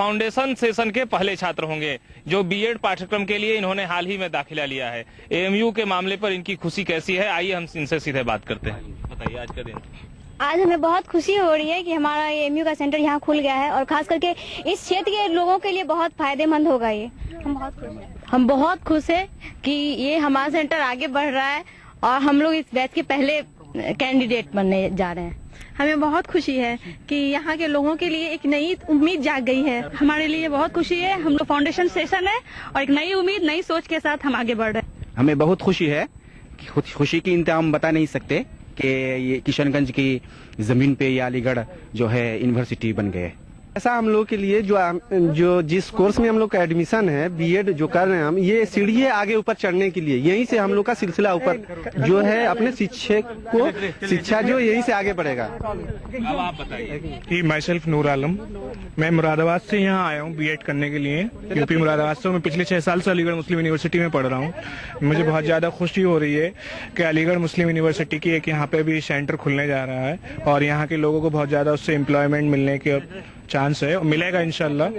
Foundation session के पहले छात्र होंगे जो बीएड पाठ्यक्रम के लिए इन्होंने हाल ही में दाखिला लिया है। एएमयू के मामले पर इनकी खुशी कैसी है, आइए हम इनसे सीधे बात करते हैं। बताइए आज का दिन। आज हमें बहुत खुशी हो रही है कि हमारा एएमयू का सेंटर यहाँ खुल गया है और खास करके इस क्षेत्र के लोगों के लिए बहुत फायदेमंद होगा ये। हम बहुत खुश हैं कि ये हमारा सेंटर आगे बढ़ रहा है और हम लोग इस बैच के पहले कैंडिडेट बनने जा रहे हैं। हमें बहुत खुशी है कि यहाँ के लोगों के लिए एक नई उम्मीद जाग गई है। हमारे लिए बहुत खुशी है, हम लोग फाउंडेशन सेशन है और एक नई उम्मीद नई सोच के साथ हम आगे बढ़ रहे हैं। हमें बहुत खुशी है, खुशी की इंतहा हम बता नहीं सकते कि ये किशनगंज की जमीन पे ये अलीगढ़ जो है यूनिवर्सिटी बन गए। ऐसा हम लोग के लिए जो जिस कोर्स में हम लोग का एडमिशन है बीएड जो कर रहे हैं हम, ये सीढ़ी है आगे ऊपर चढ़ने के लिए। यहीं से हम लोग का सिलसिला ऊपर जो है अपने शिक्षक को शिक्षा जो यहीं से आगे बढ़ेगा। अब आप बताइए। माई सेल्फ नूर आलम, मैं मुरादाबाद से यहाँ आया हूँ बीएड करने के लिए। यूपी मुरादाबाद से मैं पिछले 6 साल से अलीगढ़ मुस्लिम यूनिवर्सिटी में पढ़ रहा हूँ। मुझे बहुत ज्यादा खुशी हो रही है कि अलीगढ़ मुस्लिम यूनिवर्सिटी की एक यहाँ पे भी सेंटर खुलने जा रहा है और यहाँ के लोगों को बहुत ज्यादा उससे एम्प्लॉयमेंट मिलने के चांस है और मिलेगा इंशाल्लाह।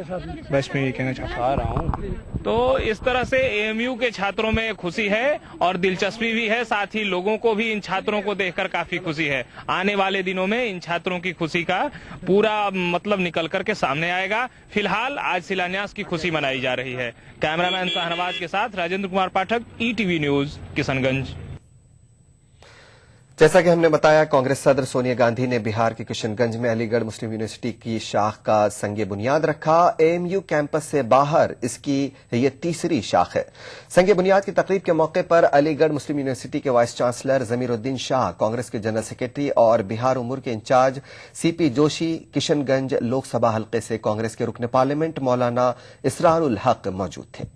बस मैं ये कहना चाहता हूँ। तो इस तरह से एएमयू के छात्रों में खुशी है और दिलचस्पी भी है, साथ ही लोगों को भी इन छात्रों को देखकर काफी खुशी है। आने वाले दिनों में इन छात्रों की खुशी का पूरा मतलब निकल करके सामने आएगा। फिलहाल आज शिलान्यास की खुशी मनाई जा रही है। कैमरामैन शाहनवाज के साथ राजेंद्र कुमार पाठक, ईटीवी न्यूज, किशनगंज। जैसा कि हमने बताया, कांग्रेस सदर सोनिया गांधी ने बिहार के किशनगंज में अलीगढ़ मुस्लिम यूनिवर्सिटी की शाख का संगे बुनियाद रखा। एएमयू कैंपस से बाहर इसकी ये तीसरी शाख है। संगे बुनियाद की तकरीब के मौके पर अलीगढ़ मुस्लिम यूनिवर्सिटी के वाइस चांसलर जमीरुद्दीन शाह, कांग्रेस के जनरल सेक्रेटरी और बिहार उमूर के इंचार्ज सीपी जोशी, किशनगंज लोकसभा हल्के से कांग्रेस के रुकन पार्लियामेंट मौलाना इसरारुल हक मौजूद थे।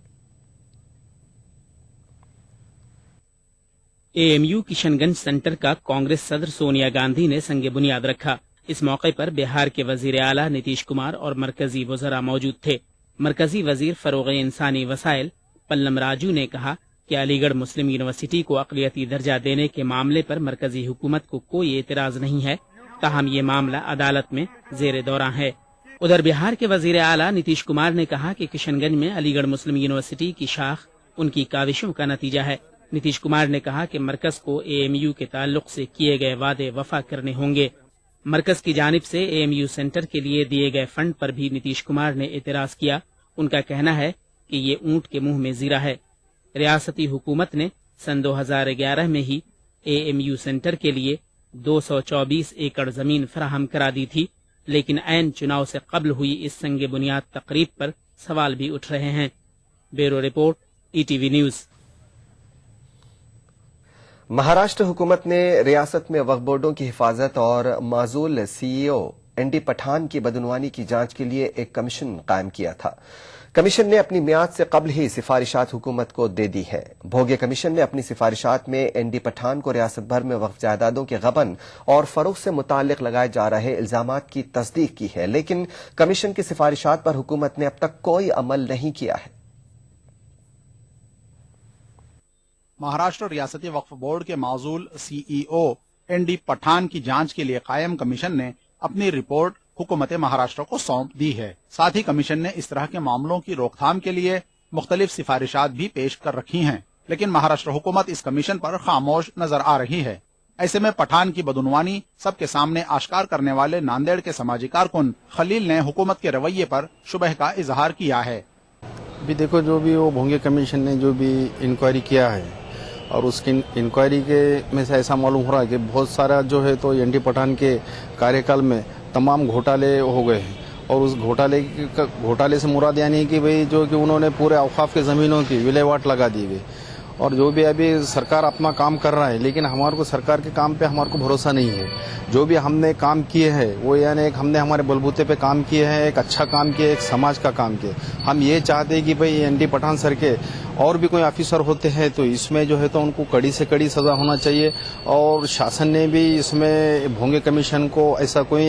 एएमयू किशनगंज सेंटर का कांग्रेस सदर सोनिया गांधी ने संगे बुनियाद रखा। इस मौके पर बिहार के वजीर आला नीतीश कुमार और मरकजी वज़रा मौजूद थे। मरकजी वजीर फरोग़ इंसानी वसाइल पल्लम राजू ने कहा कि अलीगढ़ मुस्लिम यूनिवर्सिटी को अक़लियती दर्जा देने के मामले पर मरकजी हुकूमत को कोई एतराज नहीं है, ताहम ये मामला अदालत में ज़ेर दौरान है। उधर बिहार के वजीर आला नीतीश कुमार ने कहा कि किशनगंज में अलीगढ़ मुस्लिम यूनिवर्सिटी की शाख उनकी काविशों का नतीजा है। नीतीश कुमार ने कहा कि मरकज को एएमयू के ताल्लुक से किए गए वादे वफा करने होंगे। मरकज की जानिब से एएमयू सेंटर के लिए दिए गए फंड पर भी नीतीश कुमार ने एतराज किया। उनका कहना है कि ये ऊंट के मुंह में जीरा है। रियासती हुकूमत ने सन 2011 में ही एएमयू सेंटर के लिए 224 एकड़ जमीन फराहम करा दी थी, लेकिन ऐन चुनाव से कबल हुई इस संगे बुनियाद तकरीब पर सवाल भी उठ रहे हैं। Bureau report, ETV news. Maharashtra हुकूमत ने रियासत में वक्फ बोर्डों की हिफाजत और माजूल सीईओ एनडी पठान की बदनवानी की जांच के लिए एक कमीशन कायम किया था। कमीशन ने अपनी मियाद से कबल ही सिफारिशात हुकूमत को दे दी है। भोगे कमीशन ने अपनी सिफारिशात में एनडी पठान को रियासत भर में वक्फ जायदादों के गबन और फरोख्त से मुताल्लिक लगाए जा रहे इल्जामात की तस्दीक की है, लेकिन कमीशन की सिफारिशात पर हुकूमत ने अब तक कोई अमल नहीं किया है। महाराष्ट्र रियासती वक्फ बोर्ड के माजूल सीईओ एनडी पठान की जांच के लिए कायम कमीशन ने अपनी रिपोर्ट हुकूमत महाराष्ट्र को सौंप दी है। साथ ही कमीशन ने इस तरह के मामलों की रोकथाम के लिए मुख्तलिफ सिफारिशात भी पेश कर रखी हैं, लेकिन महाराष्ट्र हुकूमत इस कमीशन पर खामोश नजर आ रही है। ऐसे में पठान की बदनवानी सबके सामने आश्कार करने वाले नांदेड़ के समाजी कारकुन खलील ने हुकूमत के रवैये पर शुबह का इजहार किया है। अभी देखो, जो भी वो भोंगे कमीशन ने जो भी इंक्वायरी किया है और उसकी इंक्वायरी के में से ऐसा मालूम हो रहा है कि बहुत सारा जो है तो एनडी पठान के कार्यकाल में तमाम घोटाले हो गए हैं और उस घोटाले से मुराद यानी कि भाई जो कि उन्होंने पूरे औकाफ के ज़मीनों की विलेवाट लगा दी गई। और जो भी अभी सरकार अपना काम कर रहा है, लेकिन हमारे को सरकार के काम पे हमारे को भरोसा नहीं है। जो भी हमने काम किए हैं वो यानी एक हमने हमारे बलबूते पे काम किए हैं, एक अच्छा काम किया, एक समाज का काम किया। हम ये चाहते हैं कि भाई एनडी पठान सर के और भी कोई ऑफिसर होते हैं तो इसमें जो है तो उनको कड़ी से कड़ी सजा होना चाहिए और शासन ने भी इसमें भोंगे कमीशन को ऐसा कोई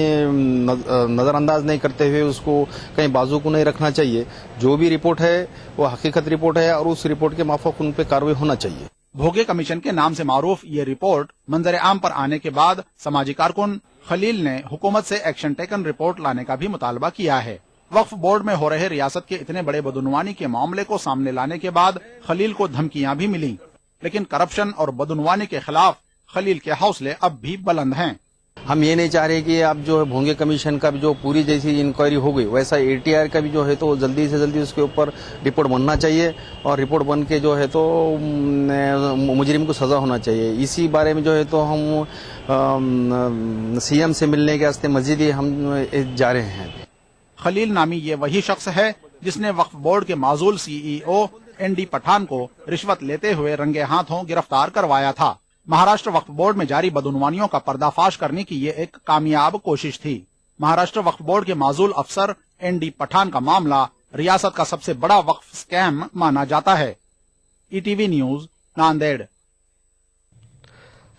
नजरअंदाज नहीं करते हुए उसको कहीं बाजू को नहीं रखना चाहिए। जो भी रिपोर्ट है वो हकीकत रिपोर्ट है और उस रिपोर्ट के माफक उन पर कार्रवाई होना चाहिए। भोगे कमीशन के नाम से मारूफ ये रिपोर्ट मंजर आम पर आने के बाद समाजी कारकुन खलील ने हुकूमत से एक्शन टेकन रिपोर्ट लाने का भी मुतालबा किया है। वक्फ बोर्ड में हो रहे रियासत के इतने बड़े बदउनवानी के मामले को सामने लाने के बाद खलील को धमकियां भी मिली, लेकिन करप्शन और बदउनवानी के खिलाफ खलील के हौसले अब भी बुलंद हैं। हम ये नहीं चाह रहे कि अब जो है भोंगे कमीशन का भी जो पूरी जैसी इंक्वायरी हो गई वैसा एटीआर का भी जो है तो जल्दी से जल्दी उसके ऊपर रिपोर्ट बनना चाहिए और रिपोर्ट बन के जो है तो मुजरिम को सजा होना चाहिए। इसी बारे में जो है तो हम सीएम से मिलने के वास्ते मस्जिद हम जा रहे हैं। खलील नामी ये वही शख्स है जिसने वक्फ बोर्ड के माजूल सीईओ एनडी पठान को रिश्वत लेते हुए रंगे हाथों गिरफ्तार करवाया था। महाराष्ट्र वक्फ बोर्ड में जारी बदउनवानियों का पर्दाफाश करने की ये एक कामयाब कोशिश थी। महाराष्ट्र वक्फ बोर्ड के माजूल अफसर एनडी पठान का मामला रियासत का सबसे बड़ा वक्फ स्कैम माना जाता है। ETV news, Nanded.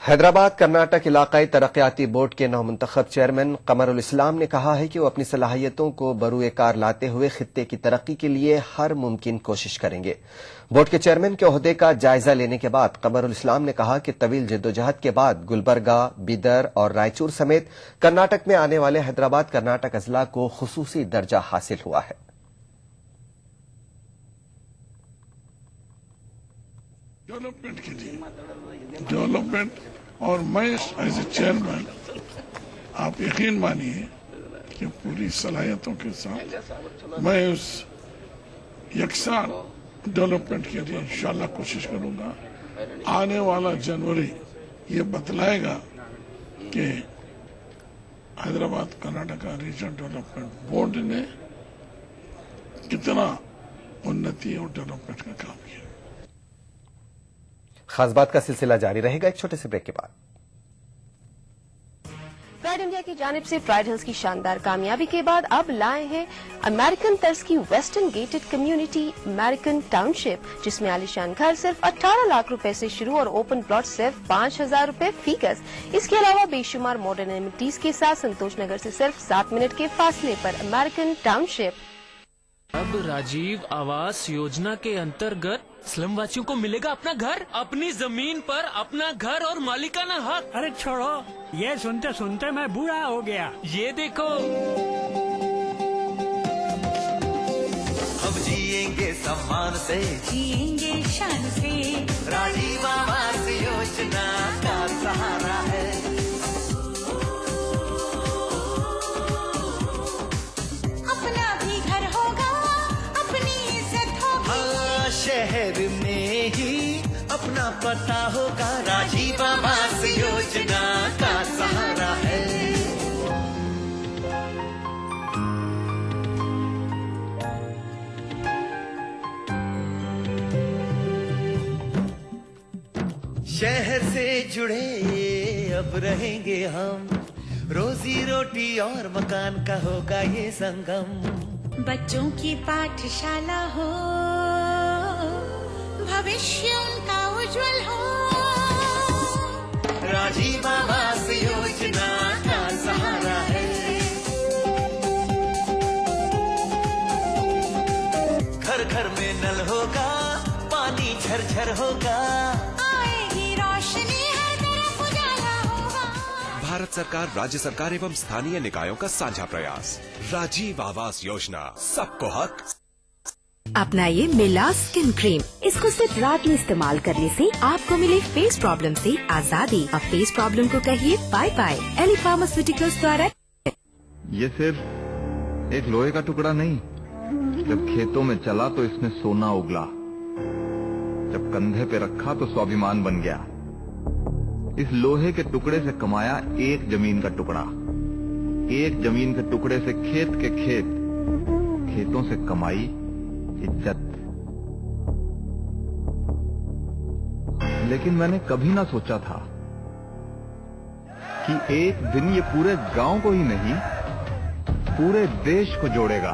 हैदराबाद कर्नाटक इलाकाई तरक्याती बोर्ड के नवमुंतखब चेयरमैन कमरुल इस्लाम ने कहा है कि वो अपनी सलाहियतों को बरूए कार लाते हुए खित्ते की तरक्की के लिए हर मुमकिन कोशिश करेंगे। बोर्ड के चेयरमैन के ओहदे का जायजा लेने के बाद कमरुल इस्लाम ने कहा कि तवील जद्दोजहद के बाद गुलबर्गा, बीदर और रायचूर समेत कर्नाटक में आने वाले हैदराबाद कर्नाटक अजला को खुसूसी दर्जा हासिल हुआ है। डेवलपमेंट और मैं एज ए चेयरमैन, आप यकीन मानिए कि पूरी सलाहियतों के साथ मैं उस यकसान डेवलपमेंट के लिए इंशाल्लाह कोशिश करूंगा। आने वाला जनवरी ये बतलाएगा कि Hyderabad Karnataka reason development board ने कितना उन्नति और डेवलपमेंट का काम किया। खास बात का सिलसिला जारी रहेगा एक छोटे से ब्रेक के बाद। प्राइड इंडिया की जानिब से प्राइड हिल्स की शानदार कामयाबी के बाद अब लाए हैं अमेरिकन तर्ज की western gated community American township, जिसमें आलीशान घर सिर्फ 18 लाख रुपए से शुरू और ओपन प्लॉट सिर्फ 5,000 रुपए फी गज। इसके अलावा बेशुमार मॉडर्न एमिनिटीज के साथ संतोष नगर से सिर्फ 7 मिनट के फासले पर अमेरिकन टाउनशिप। अब राजीव आवास योजना के अंतर्गत स्लम वासियों को मिलेगा अपना घर, अपनी जमीन पर अपना घर और मालिकाना हक। अरे छोड़ो, ये सुनते सुनते मैं बूढ़ा हो गया। ये देखो, हम जिएंगे सम्मान से, जिएंगे शान से, राजीव आवास योजना का सहारा है। अपना भी घर होगा, अपनी इज्जत होगी, शहर में ही अपना पता होगा, राजीव आवास योजना का सहारा है। शहर से जुड़े अब रहेंगे हम, रोजी रोटी और मकान का होगा ये संगम। बच्चों की पाठशाला हो, भविष्य उनका उज्जवल हो, राजीव आवास योजना का सहारा है। घर घर में नल होगा, पानी झरझर होगा, आएगी रोशनी, हर तरफ उजाला होगा। भारत सरकार, राज्य सरकार एवं स्थानीय निकायों का साझा प्रयास, राजीव आवास योजना, सबको हक। अपनाइए मिला स्किन क्रीम। इसको सिर्फ रात में इस्तेमाल करने से आपको मिले फेस प्रॉब्लम से आजादी। अब फेस प्रॉब्लम को कहिए बाय बाय। एली फार्मास्यूटिकल्स द्वारा। ये सिर्फ एक लोहे का टुकड़ा नहीं, जब खेतों में चला तो इसने सोना उगला, जब कंधे पे रखा तो स्वाभिमान बन गया। इस लोहे के टुकड़े से कमाया एक जमीन का टुकड़ा, एक जमीन के टुकड़े से खेत के खेत, खेतों से कमाई इज्जत। लेकिन मैंने कभी ना सोचा था कि एक दिन ये पूरे गांव को ही नहीं, पूरे देश को जोड़ेगा।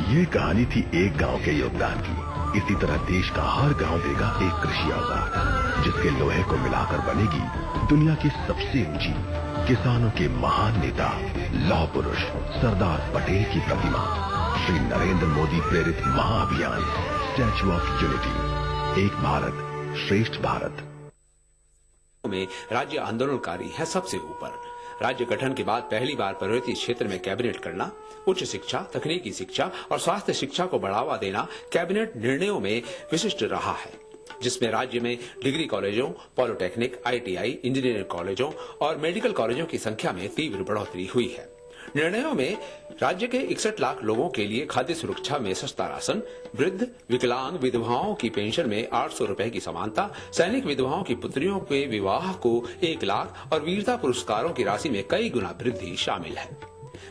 ये कहानी थी एक गांव के योगदान की। इसी तरह देश का हर गांव देगा एक कृषि औजार, जिसके लोहे को मिलाकर बनेगी दुनिया की सबसे ऊंची, किसानों के महान नेता, लौह पुरुष सरदार पटेल की प्रतिमा। श्री नरेंद्र मोदी प्रेरित महाअभियान स्टैच्यू ऑफ यूनिटी, एक भारत श्रेष्ठ भारत। में राज्य आंदोलनकारी है सबसे ऊपर। राज्य गठन के बाद पहली बार पर्वतीय क्षेत्र में कैबिनेट करना, उच्च शिक्षा, तकनीकी शिक्षा और स्वास्थ्य शिक्षा को बढ़ावा देना कैबिनेट निर्णयों में विशिष्ट रहा है, जिसमें राज्य में डिग्री कॉलेजों, पॉलिटेक्निक, ITI, इंजीनियरिंग कॉलेजों और मेडिकल कॉलेजों की संख्या में तीव्र बढ़ोतरी हुई है। निर्णयों में राज्य के 61 लाख लोगों के लिए खाद्य सुरक्षा में सस्ता राशन, वृद्ध, विकलांग विधवाओं की पेंशन में 800 रुपए की समानता, सैनिक विधवाओं की पुत्रियों के विवाह को 1 लाख और वीरता पुरस्कारों की राशि में कई गुना वृद्धि शामिल है।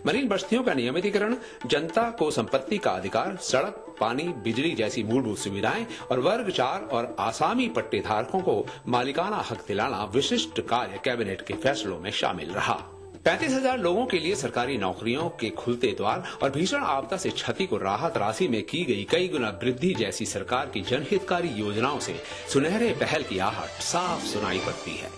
मरीन बस्तियों का नियमितीकरण, जनता को संपत्ति का अधिकार, सड़क, पानी, बिजली जैसी मूलभूत सुविधाएं और वर्ग 4 और आसामी पट्टे धारकों को मालिकाना हक दिलाना विशिष्ट कार्य कैबिनेट के फैसलों में शामिल रहा। 35,000 लोगों के लिए सरकारी नौकरियों के खुलते द्वार और भीषण आपदा से क्षति को राहत राशि में की गई कई गुना वृद्धि जैसी सरकार की जनहितकारी योजनाओं से सुनहरे पहल की आहट साफ सुनाई पड़ती है।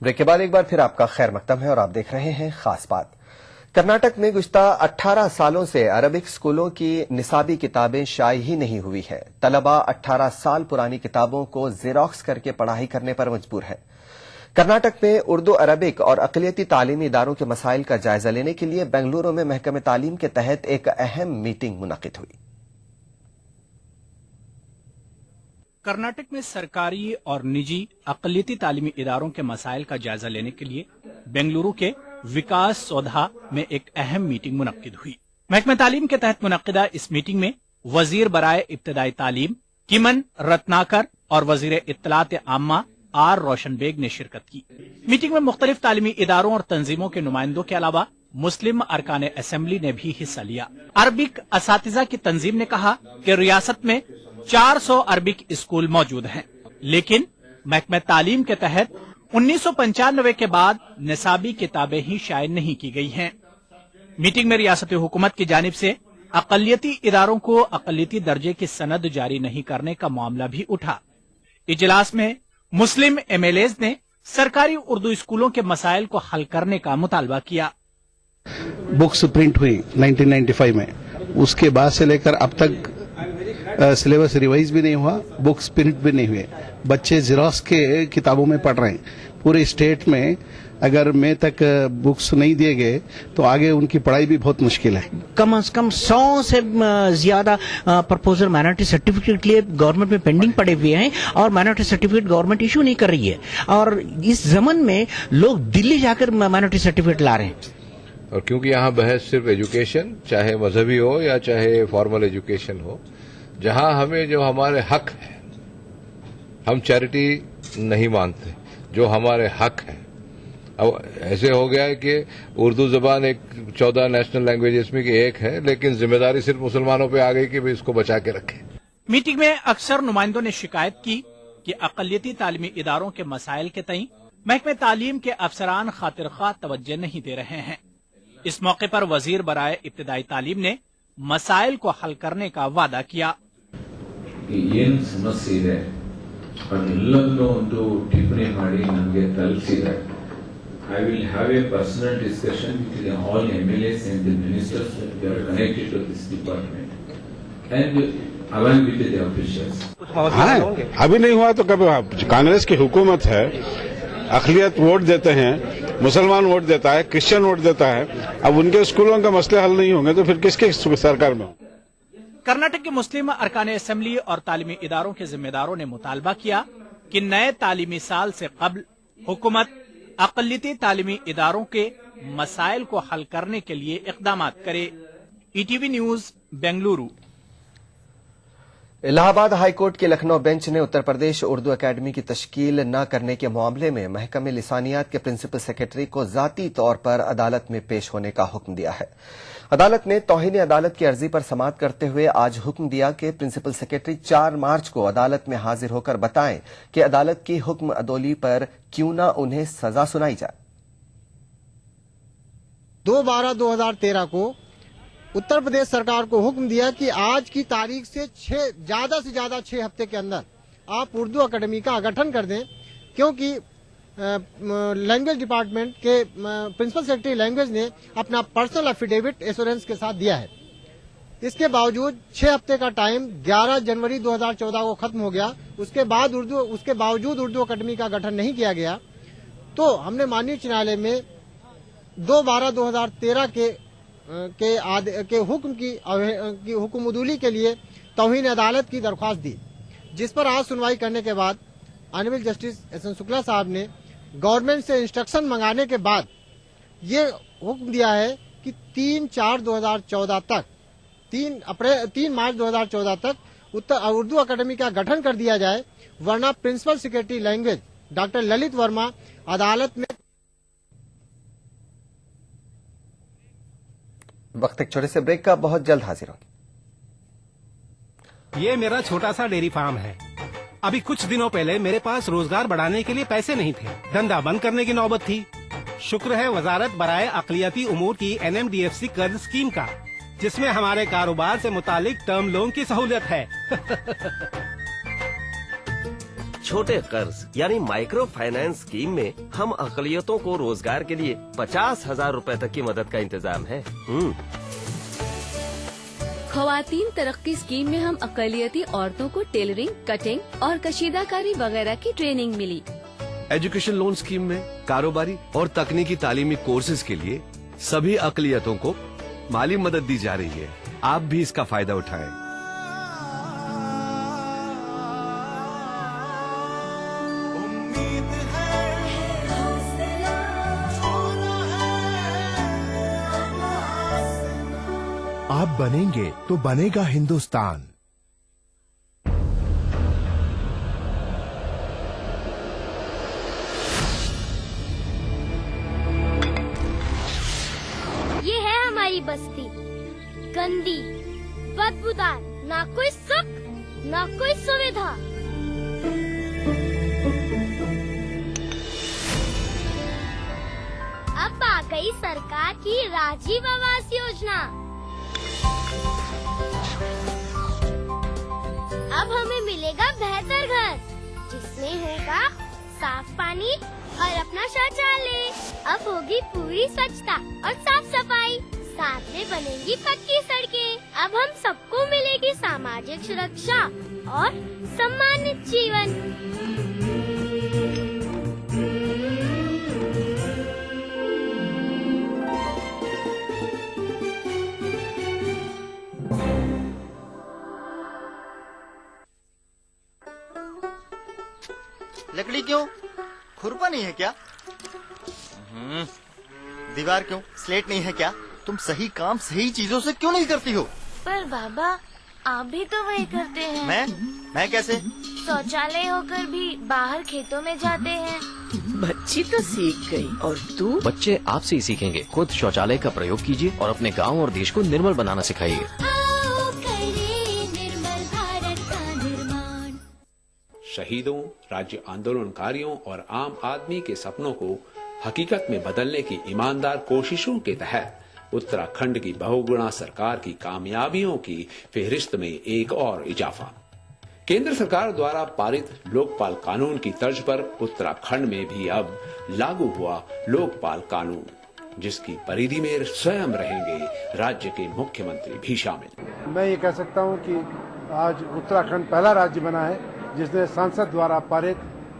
ब्रेक के बाद एक बार फिर आपका खैर मकदम है और आप देख रहे हैं खास बात। कर्नाटक में गुज़श्ता 18 सालों से अरबिक स्कूलों की निसाबी किताबें शाये ही नहीं हुई है। तलबा 18 साल पुरानी किताबों को जेरोक्स करके पढ़ाई करने पर मजबूर है। कर्नाटक में उर्दू, अरबिक और अक़लियती तालीमी इदारों के मसाइल का जायजा लेने के लिए बेंगलुरु में महकमे तालीम के तहत एक अहम मीटिंग मुनक़िद हुई। कर्नाटक में सरकारी और निजी अक़लियती तालीमी इदारों के मसाइल का जायजा लेने के लिए बेंगलुरु के विकास सौधा में एक अहम मीटिंग मुनक्किद हुई। महकमे तालीम के तहत मुनक्किदा इस मीटिंग में वजीर बराए इब्तदाई तालीम किमन रत्नाकर और वजीर इत्तलात आम्मा आर रोशन बेग ने शिरकत की। मीटिंग में मुख्तलिफ तालीमी इदारों और तंजीमों के नुमाइंदों के अलावा मुस्लिम अरकान असेंबली ने भी हिस्सा लिया। अरबिक असातिज़ा की तंजीम ने कहा कि रियासत में 400 अरबिक स्कूल मौजूद हैं, लेकिन महकमे तालीम के तहत 1995 के बाद निसाबी किताबें ही शाये नहीं की गई हैं। मीटिंग में रियासती हुकूमत की जानिब से अक़लियती इदारों को अक़लियती दर्जे की सनद जारी नहीं करने का मामला भी उठा। इजलास में मुस्लिम MLAs ने सरकारी उर्दू स्कूलों के मसाइल को हल करने का मुतालबा किया। बुक्स प्रिंट हुई 1995 में, उसके बाद से लेकर अब तक सिलेबस रिवाइज भी नहीं हुआ, बुक्स प्रिंट भी नहीं हुए। बच्चे जेरोक्स के किताबों में पढ़ रहे हैं। पूरे स्टेट में अगर मई तक बुक्स नहीं दिए गए तो आगे उनकी पढ़ाई भी बहुत मुश्किल है। कम से कम 100 से ज्यादा प्रपोजल माइनॉरिटी सर्टिफिकेट के लिए गवर्नमेंट में पेंडिंग पड़े हुए हैं और माइनॉरिटी सर्टिफिकेट गवर्नमेंट इशू नहीं कर रही है। और इस जमन में लोग दिल्ली जाकर माइनॉरिटी सर्टिफिकेट ला रहे हैं। और क्योंकि यहाँ बहस सिर्फ एजुकेशन, चाहे मजहबी हो या चाहे फॉर्मल एजुकेशन हो, जहां हमें जो हमारे हक है, हम चैरिटी नहीं मानते, जो हमारे हक है। अब ऐसे हो गया है कि उर्दू जबान एक 14 नेशनल लैंग्वेजेस में की एक है, लेकिन जिम्मेदारी सिर्फ मुसलमानों पे आ गई कि भी इसको बचा के रखें। मीटिंग में अक्सर नुमाइंदों ने शिकायत की कि अक़लियती तालीमी इदारों के मसाइल के तई महकमे तालीम के अफसरान खातिर ख्वाह तवज्जो नहीं दे रहे हैं। इस मौके पर वजीर बराए इब्तदाई तालीम ने मसाइल को हल करने का वादा किया। ಏನು ಸಮಸ್ಯೆ ಇದೆ ಅದೆಲ್ಲದನ್ನು ಒಂದು ಟಿಪ್ಪಣಿ ಮಾಡಿ ನನಗೆ ತಲುಪಿಸಿದ್ರೆ I will have a personal discussion with all MLAs and the ministers that are connected to this department and along with the officials. अभी नहीं हुआ तो कभी कांग्रेस की हुकूमत है, अक़लियत वोट देते हैं, मुसलमान वोट देता है, क्रिश्चियन वोट देता है। अब उनके स्कूलों का मसले हल नहीं होंगे तो फिर किसके सरकार में? कर्नाटक के मुस्लिम अरकान असेंबली और तालीमी इदारों के जिम्मेदारों ने मुतालबा किया कि नए तालीमी साल से कबल हुकूमत अक़लियती तालीमी इदारों के मसाइल को हल करने के लिए इक़दामात करे। ETV news Bengaluru. Allahabad high court के लखनऊ बेंच ने उत्तर प्रदेश उर्दू अकेडमी की तश्कील न करने के मामले में महकमे लिसानियात के प्रिंसिपल सेक्रेटरी को जाती तौर पर अदालत में पेश होने का हुक्म दिया है। अदालत ने तौहीन अदालत की अर्जी पर समाअत करते हुए आज हुक्म दिया कि प्रिंसिपल सेक्रेटरी 4 मार्च को अदालत में हाजिर होकर बताएं कि अदालत की हुक्म अदोली पर क्यों न उन्हें सजा सुनाई जाए। 2/12/2013 को उत्तर प्रदेश सरकार को हुक्म दिया कि आज की तारीख से ज्यादा से ज्यादा 6 हफ्ते के अंदर आप उर्दू अकेडमी का गठन कर दें, क्योंकि लैंग्वेज डिपार्टमेंट के प्रिंसिपल सेक्रेटरी लैंग्वेज ने अपना पर्सनल एफिडेविट एश्योरेंस के साथ दिया है। इसके बावजूद 6 हफ्ते का टाइम 11 जनवरी 2014 को खत्म हो गया, उसके बावजूद उर्दू अकेडमी का गठन नहीं किया गया। तो हमने माननीय उच्च न्यायालय में 2/12/2013 के हुक्म की हुक्मउदूली के लिए तौहीन अदालत की दरख्वास्त दी, जिस पर आज सुनवाई करने के बाद ऑनरेबल जस्टिस एस.एन. शुक्ला साहब ने गवर्नमेंट से इंस्ट्रक्शन मंगाने के बाद ये हुक्म दिया है कि 3/4/2014 तक 3 मार्च 2014 तक उर्दू अकेडमी का गठन कर दिया जाए, वरना principal secretary language doctor Lalit Verma अदालत में। वक्त एक छोटे से ब्रेक का, बहुत जल्द हाजिर होंगे। ये मेरा छोटा सा डेयरी फार्म है। अभी कुछ दिनों पहले मेरे पास रोजगार बढ़ाने के लिए पैसे नहीं थे, धंधा बंद करने की नौबत थी। शुक्र है वजारत बराए अक़लियती उमूर की NMDFC कर्ज स्कीम का, जिसमें हमारे कारोबार से मुतालिक टर्म लोन की सहूलियत है। छोटे कर्ज यानी माइक्रो फाइनेंस स्कीम में हम अक़लियतों को रोजगार के लिए 50,000 रूपए तक की मदद का इंतजाम है। ख़वातीन तरक्की स्कीम में हम अक़लियती औरतों को टेलरिंग, कटिंग और कशीदाकारी वगैरह की ट्रेनिंग मिली। एजुकेशन लोन स्कीम में कारोबारी और तकनीकी तालीमी कोर्सेज के लिए सभी अक़लियतों को माली मदद दी जा रही है। आप भी इसका फायदा उठाएं। आप बनेंगे तो बनेगा हिंदुस्तान। ये है हमारी बस्ती, गंदी, बदबूदार, ना कोई सुख ना कोई सुविधा। अब आ गई सरकार की राजीव आवास योजना। अब हमें मिलेगा बेहतर घर, जिसमें होगा साफ पानी और अपना शौचालय। अब होगी पूरी स्वच्छता और साफ सफाई, साथ में बनेंगी पक्की सड़कें। अब हम सबको मिलेगी सामाजिक सुरक्षा और सम्मानित जीवन। लकड़ी क्यों? खुरपा नहीं है क्या? दीवार क्यों? स्लेट नहीं है क्या? तुम सही काम सही चीजों से क्यों नहीं करती हो? पर बाबा, आप भी तो वही करते हैं। मैं कैसे? शौचालय होकर भी बाहर खेतों में जाते हैं। बच्ची तो सीख गई, और तू? बच्चे आपसे ही सीखेंगे। खुद शौचालय का प्रयोग कीजिए और अपने गांव और देश को निर्मल बनाना सिखाइए। शहीदों, राज्य आंदोलनकारियों और आम आदमी के सपनों को हकीकत में बदलने की ईमानदार कोशिशों के तहत उत्तराखंड की बहुगुणा सरकार की कामयाबियों की फेहरिस्त में एक और इजाफा। केंद्र सरकार द्वारा पारित लोकपाल कानून की तर्ज पर उत्तराखंड में भी अब लागू हुआ लोकपाल कानून, जिसकी परिधि में स्वयं रहेंगे राज्य के मुख्यमंत्री भी शामिल। मैं ये कह सकता हूँ कि आज उत्तराखंड पहला राज्य बना है जिसने संसद द्वारा पारित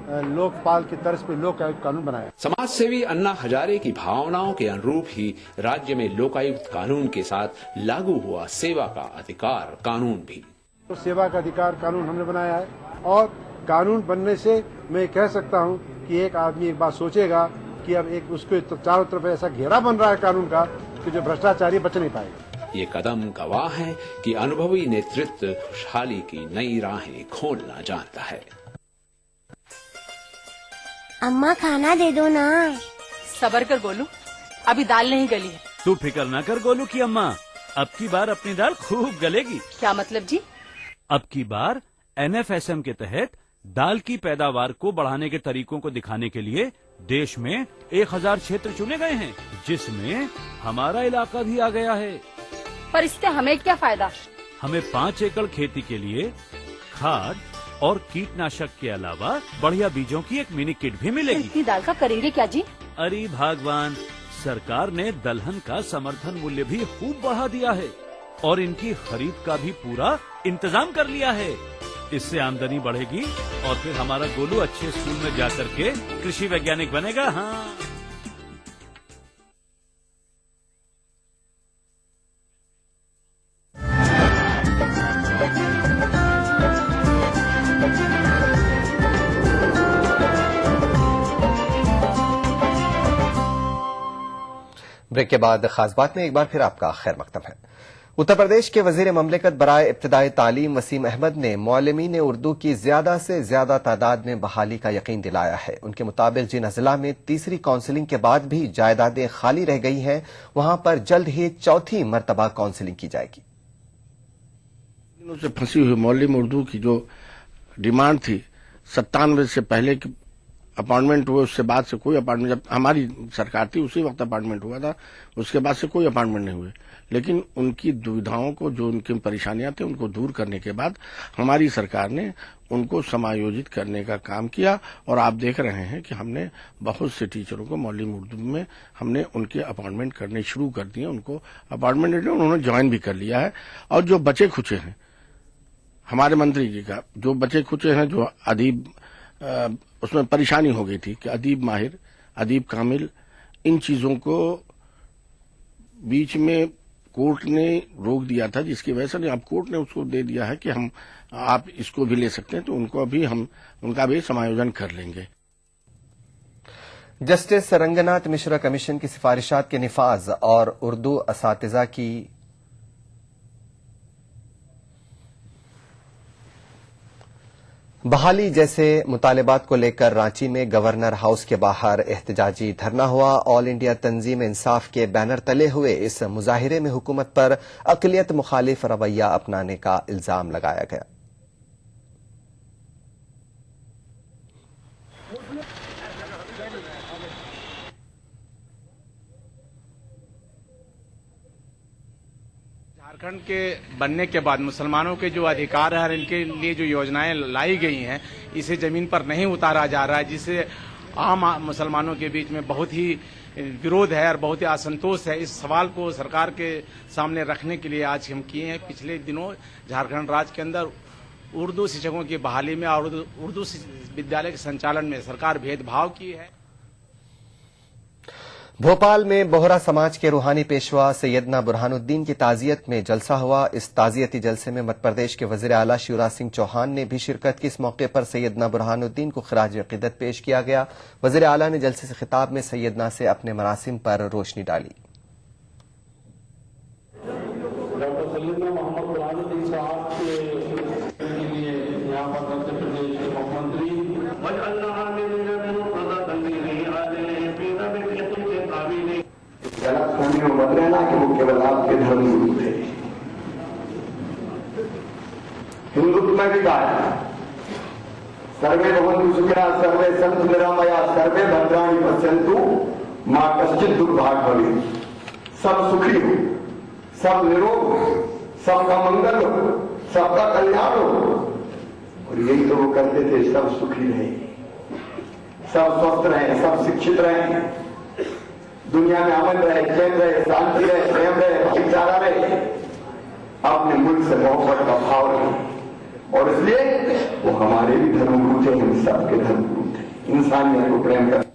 लोकपाल की तर्ज पर लोक आयुक्त कानून बनाया। समाज सेवी अन्ना हजारे की भावनाओं के अनुरूप ही राज्य में लोकायुक्त कानून के साथ लागू हुआ सेवा का अधिकार कानून भी। तो सेवा का अधिकार कानून हमने बनाया है, और कानून बनने से मैं कह सकता हूं कि एक आदमी एक बात सोचेगा कि अब एक उसके तो चारों तरफ ऐसा घेरा बन रहा है कानून का कि जो भ्रष्टाचारी बच नहीं पाएगा। ये कदम गवाह है कि अनुभवी नेतृत्व खुशहाली की नई राहें खोलना जानता है। अम्मा खाना दे दो ना। सबर कर गोलू, अभी दाल नहीं गली है। तू फिक्र न कर गोलू की अम्मा, अब की बार अपनी दाल खूब गलेगी। क्या मतलब जी? अब की बार NFSM के तहत दाल की पैदावार को बढ़ाने के तरीकों को दिखाने के लिए देश में 1000 क्षेत्र चुने गए हैं, जिसमें हमारा इलाका भी आ गया है। पर इससे हमें क्या फायदा? हमें 5 एकड़ खेती के लिए खाद, और कीटनाशक के अलावा बढ़िया बीजों की एक मिनी किट भी मिलेगी। इतनी दाल का करेंगे क्या जी? अरे भगवान, सरकार ने दलहन का समर्थन मूल्य भी खूब बढ़ा दिया है और इनकी खरीद का भी पूरा इंतजाम कर लिया है। इससे आमदनी बढ़ेगी और फिर हमारा गोलू अच्छे स्कूल में जाकर के कृषि वैज्ञानिक बनेगा। हाँ, ब्रेक के बाद खास बात में एक बार फिर आपका खैर मकदम है। उत्तर प्रदेश के वजीर ममलिकत बराए इब्तिदाई तालीम वसीम अहमद ने मौलमीन उर्दू की ज्यादा से ज्यादा तादाद में बहाली का यकीन दिलाया है। उनके मुताबिक जिन अजला में तीसरी काउंसिलिंग के बाद भी जायदादें खाली रह गई हैं, वहां पर जल्द ही चौथी मरतबा काउंसिलिंग की जाएगी। दिनों से फंसी हुई मौलम उर्दू की जो डिमांड थी, 97 से पहले की अपॉइंटमेंट हुए, उससे बाद से कोई अपॉइंटमेंट, जब हमारी सरकार थी उसी वक्त अपॉइंटमेंट हुआ था, उसके बाद से कोई अपॉइंटमेंट नहीं हुए। लेकिन उनकी दुविधाओं को, जो उनकी परेशानियां थी, उनको दूर करने के बाद हमारी सरकार ने उनको समायोजित करने का काम किया और आप देख रहे हैं कि हमने बहुत से टीचरों को मौलम उर्दू में हमने उनके अपॉइंटमेंट करने शुरू कर दिए, उनको अपॉइंटमेंट उन्होंने ज्वाइन भी कर लिया है। और जो बचे खुचे हैं, हमारे मंत्री जी का जो बचे खुचे हैं, जो अदीब, उसमें परेशानी हो गई थी कि अदीब माहिर, अदीब कामिल, इन चीजों को बीच में कोर्ट ने रोक दिया था, जिसकी वजह से अब कोर्ट ने उसको दे दिया है कि हम आप इसको भी ले सकते हैं, तो उनको भी हम उनका भी समायोजन कर लेंगे। जस्टिस रंगनाथ मिश्रा कमीशन की सिफारिशात के निफाज और उर्दू असातिजा की बहाली जैसे मुतालिबात को लेकर रांची में गवर्नर हाउस के बाहर एहतजाजी धरना हुआ। ऑल इंडिया तंजीम इंसाफ के बैनर तले हुए इस मुजाहिरे में हुकूमत पर अक़लियत मुखालिफ रवैया अपनाने का इल्जाम लगाया गया। झारखंड के बनने के बाद मुसलमानों के जो अधिकार है, इनके लिए जो योजनाएं लाई गई हैं, इसे जमीन पर नहीं उतारा जा रहा है, जिससे आम मुसलमानों के बीच में बहुत ही विरोध है और बहुत ही असंतोष है। इस सवाल को सरकार के सामने रखने के लिए आज हम किए हैं। पिछले दिनों झारखंड राज्य के अंदर उर्दू शिक्षकों की बहाली में और उर्दू विद्यालय के संचालन में सरकार भेदभाव की है। भोपाल में बोहरा समाज के रूहानी पेशवा सैयदना बुरहानुद्दीन की ताजियत में जलसा हुआ। इस ताजियती जलसे में मध्य प्रदेश के वजीर आला शिवराज सिंह चौहान ने भी शिरकत की। इस मौके पर सैयदना बुरहानुद्दीन को खिराज अकीदत पेश किया गया। वजीर आला ने जलसे से खिताब में सैयदना से अपने मरासिम पर रोशनी डाली। गलतफहमी में मत रहना कि वो केवल आपके धर्मगुरु थे। हिंदुत्व में भी कहा है, सर्वे भवन्तु सुखिनः सर्वे सन्तु निरामया सर्वे भद्राणि पश्यन्तु मां कश्चित् दुर्भाग् भवेत्। सब सुखी हो, सब निरोग हो, सबका मंगल हो, सबका कल्याण हो। और यही तो वो करते थे, सब सुखी रहे, सब स्वस्थ रहे, सब शिक्षित रहे, दुनिया में अमन रहे, चैन रहे, शांति रहे, प्रेम रहे, भाईचारा रहे, अपने मुल्क से मोहब्बत का भाव रहे। और इसलिए वो हमारे भी धर्मगुरु थे, हम सबके धर्मगुरु थे। इंसानियत को प्रेम कर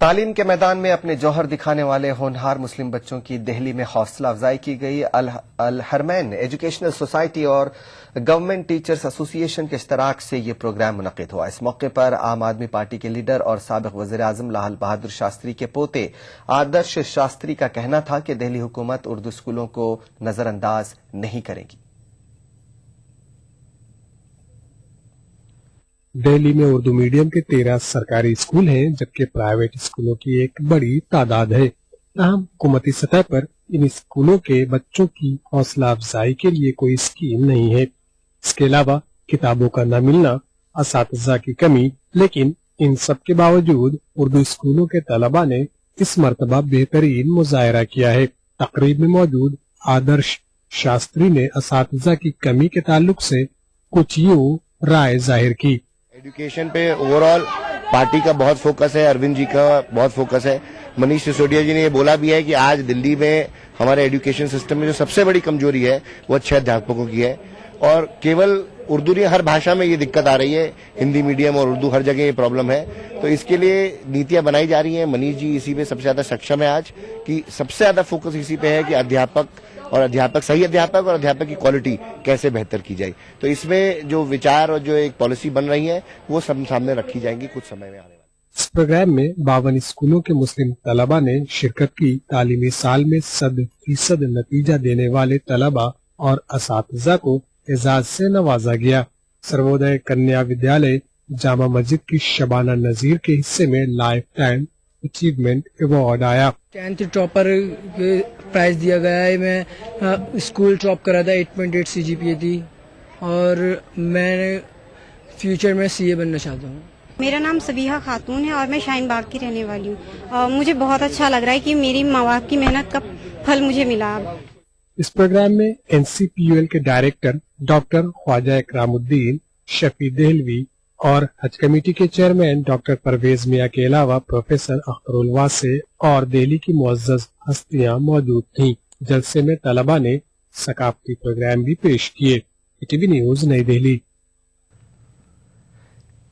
तालीम के मैदान में अपने जौहर दिखाने वाले होनहार मुस्लिम बच्चों की दिल्ली में हौसला अफजाई की गई। अल हरमैन एजुकेशनल सोसाइटी और गवर्नमेंट टीचर्स एसोसिएशन के इश्तराक से ये प्रोग्राम मुनक्किद हुआ। इस मौके पर आम आदमी पार्टी के लीडर और साबिक वज़ीर आज़म लाल बहादुर शास्त्री के पोते आदर्श शास्त्री का कहना था कि दिल्ली हुकूमत उर्दू स्कूलों को नजरअंदाज नहीं करेगी। दिल्ली में उर्दू मीडियम के 13 सरकारी स्कूल हैं, जबकि प्राइवेट स्कूलों की एक बड़ी तादाद है। ताहम हुकूमती सतह पर इन स्कूलों के बच्चों की हौसला अफजाई के लिए कोई स्कीम नहीं है। इसके अलावा किताबों का न मिलना, असातिज़ा की कमी। लेकिन इन सब के बावजूद उर्दू स्कूलों के तलबा ने इस मरतबा बेहतरीन मुजाहरा किया है। तकरीब में मौजूद आदर्श शास्त्री ने असातिज़ा की कमी के ताल्लुक से कुछ यूं राय जाहिर की। एजुकेशन पे ओवरऑल पार्टी का बहुत फोकस है, अरविंद जी का बहुत फोकस है। मनीष सिसोदिया जी ने ये बोला भी है कि आज दिल्ली में हमारे एजुकेशन सिस्टम में जो सबसे बड़ी कमजोरी है वो अच्छे अध्यापकों की है, और केवल उर्दू नहीं, हर भाषा में ये दिक्कत आ रही है, हिंदी मीडियम और उर्दू हर जगह ये प्रॉब्लम है। तो इसके लिए नीतियां बनाई जा रही हैं। मनीष जी इसी पे सबसे ज्यादा सक्षम है आज, कि सबसे ज्यादा फोकस इसी पे है कि सही अध्यापक और अध्यापक की क्वालिटी कैसे बेहतर की जाए। तो इसमें जो विचार और जो एक पॉलिसी बन रही है वो सब सामने रखी जाएंगी कुछ समय में आने वाले। इस प्रोग्राम में 52 स्कूलों के मुस्लिम तलबा ने शिरकत की। तालीमी साल में 100% नतीजा देने वाले तलबा और असातिज़ा को एजाज से नवाजा गया। सर्वोदय कन्या विद्यालय जामा मस्जिद की शबाना नजीर के हिस्से में लाइफ टाइम अचीवमेंट अवार्ड आया। 10th टॉपर प्राइज दिया गया है। मैं स्कूल टॉप करा था, 8.8 CGPA थी, और मैं फ्यूचर में CA बनना चाहता हूँ। मेरा नाम सबीहा खातून है और मैं शाहीन बाग की रहने वाली हूँ। मुझे बहुत अच्छा लग रहा है कि मेरी माँ बाप की मेहनत का फल मुझे मिला। इस प्रोग्राम में NCPUL के डायरेक्टर डॉक्टर ख्वाजा इकरामुद्दीन, शफी देहलवी और हज कमेटी के चेयरमैन डॉक्टर परवेज मियां के अलावा प्रोफेसर अख्तरुल वासे और दिल्ली की मुअज़्ज़ज़ हस्तियां मौजूद थीं। जलसे में तलबा ने सकाफती प्रोग्राम भी पेश किए। ETV न्यूज नई दिल्ली।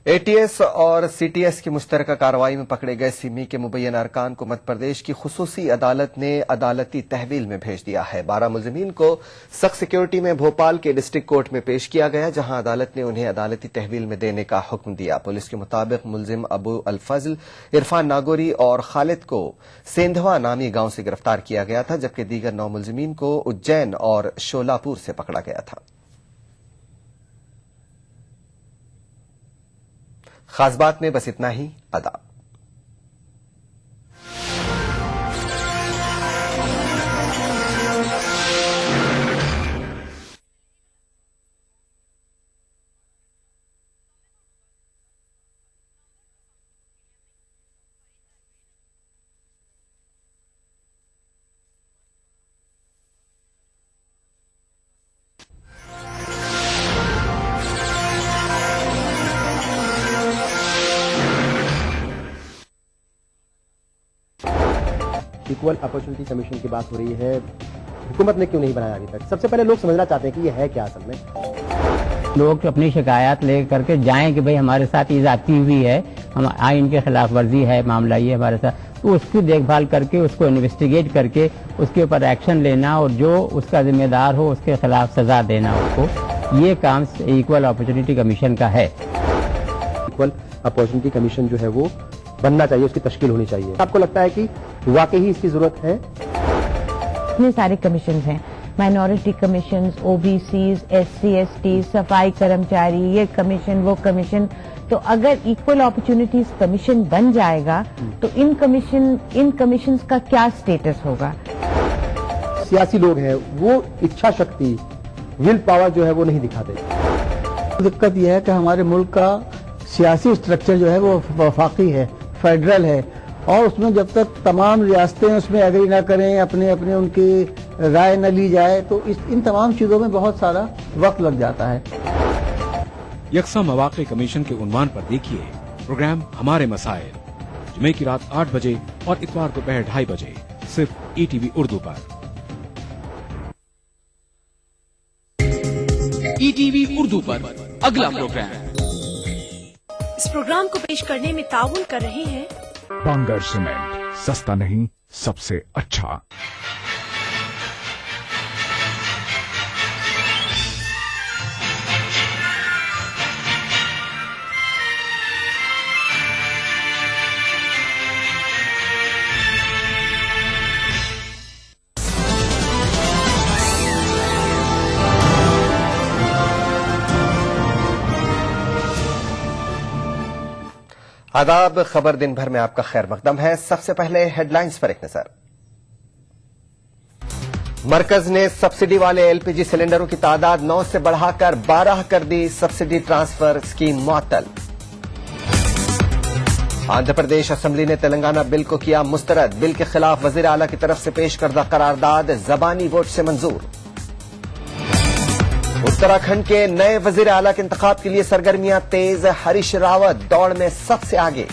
ATS और CTS की मुश्तरका कार्रवाई में पकड़े गए सिमी के मुबैना अरकान को मध्य प्रदेश की खुसूसी अदालत ने अदालती तहवील में भेज दिया है। 12 मुलजिमीन को सख्त सिक्योरिटी में भोपाल के डिस्ट्रिक्ट कोर्ट में पेश किया गया, जहां अदालत ने उन्हें अदालती तहवील में देने का हुक्म दिया। पुलिस के मुताबिक मुलजिम अबू अल फजल, इरफान नागोरी और खालिद को सेंधवा नामी गांव से गिरफ्तार किया गया था, जबकि दीगर 9 मुलजिमीन को उज्जैन और शोलापुर से पकड़ा गया था। खास बात में बस इतना ही। आदाब। इक्वल अपॉर्चुनिटी कमीशन की बात हो रही है, हुकूमत ने क्यों नहीं बनाया अभी तक? सबसे पहले लोग समझना चाहते हैं कि ये है क्या असल में। लोग अपनी शिकायत ले करके जाएं कि भाई हमारे साथ ये जाती हुई है, हम आइन के खिलाफ वर्जी है, मामला ये हमारे साथ, तो उसकी देखभाल करके उसको इन्वेस्टिगेट करके उसके ऊपर एक्शन लेना और जो उसका जिम्मेदार हो उसके खिलाफ सजा देना उसको, ये काम इक्वल अपॉर्चुनिटी कमीशन का है। इक्वल अपॉर्चुनिटी कमीशन जो है वो बनना चाहिए, उसकी तश्कील होनी चाहिए। आपको लगता है कि वाकई ही इसकी जरूरत है? इतने सारे कमीशन हैं, minority commission, OBCs, SC ST, सफाई कर्मचारी, ये कमीशन वो कमीशन, तो अगर इक्वल अपॉर्चुनिटीज कमीशन बन जाएगा तो इन कमीशन का क्या स्टेटस होगा? सियासी लोग हैं वो इच्छा शक्ति, विल पावर जो है वो नहीं दिखाते। दिक्कत यह है कि हमारे मुल्क का सियासी स्ट्रक्चर जो है वो वफाकी है, फेडरल है, और उसमें जब तक तमाम रियासतें उसमें एग्री ना करें, अपने अपने उनकी राय न ली जाए, तो इन तमाम चीजों में बहुत सारा वक्त लग जाता है। यकसा मौक़े कमीशन के उन्वान पर देखिए प्रोग्राम हमारे मसाइल, जुमे की रात 8 बजे और इतवार दोपहर 2:30 बजे, सिर्फ ETV उर्दू पर। ETV उर्दू पर अगला प्रोग्राम। इस प्रोग्राम को पेश करने में ताउन कर रहे हैं बांगर सीमेंट, सस्ता नहीं सबसे अच्छा। आदाब, खबर दिन भर में आपका खैर मकदम है। सबसे पहले हेडलाइंस पर एक नजर। मरकज ने सब्सिडी वाले LPG सिलेंडरों की तादाद 9 से बढ़ाकर 12 कर दी। सब्सिडी ट्रांसफर स्कीम मुअत्तल। आंध्र प्रदेश असेंबली ने तेलंगाना बिल को किया मुस्तरद। बिल के खिलाफ वजीर आला की तरफ से पेश करदा करारदाद जबानी वोट से मंजूर। उत्तराखंड के नए वजीर आला के इंतखाब के लिए सरगर्मियां तेज, हरीश रावत दौड़ में सबसे आगे।